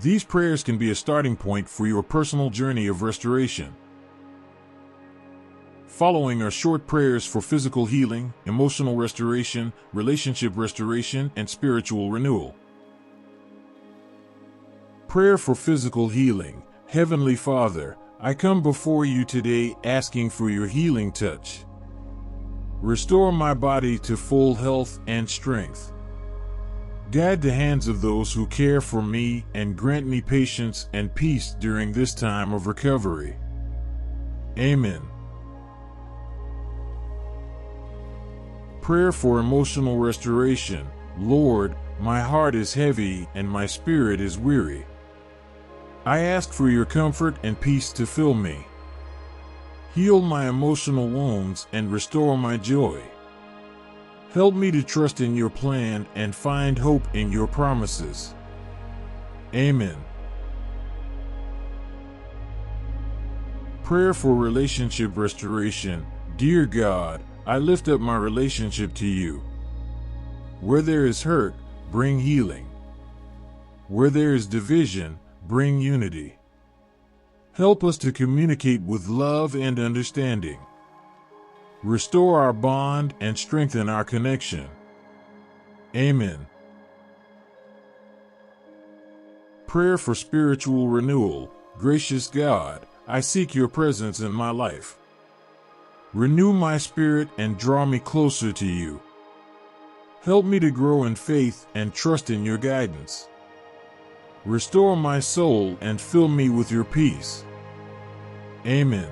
These prayers can be a starting point for your personal journey of restoration. Following are short prayers for physical healing, emotional restoration, relationship restoration, and spiritual renewal. Prayer for physical healing. Heavenly Father, I come before you today asking for your healing touch. Restore my body to full health and strength. Guide the hands of those who care for me and grant me patience and peace during this time of recovery. Amen. Prayer for emotional restoration. Lord, my heart is heavy and my spirit is weary. I ask for your comfort and peace to fill me. Heal my emotional wounds and restore my joy. Help me to trust in your plan and find hope in your promises. Amen. Prayer for relationship restoration. Dear God, I lift up my relationship to you. Where there is hurt, bring healing. Where there is division, bring unity. Help us to communicate with love and understanding. Restore our bond and strengthen our connection. Amen. Prayer for spiritual renewal. Gracious God, I seek your presence in my life. Renew my spirit and draw me closer to you. Help me to grow in faith and trust in your guidance. Restore my soul and fill me with your peace. Amen.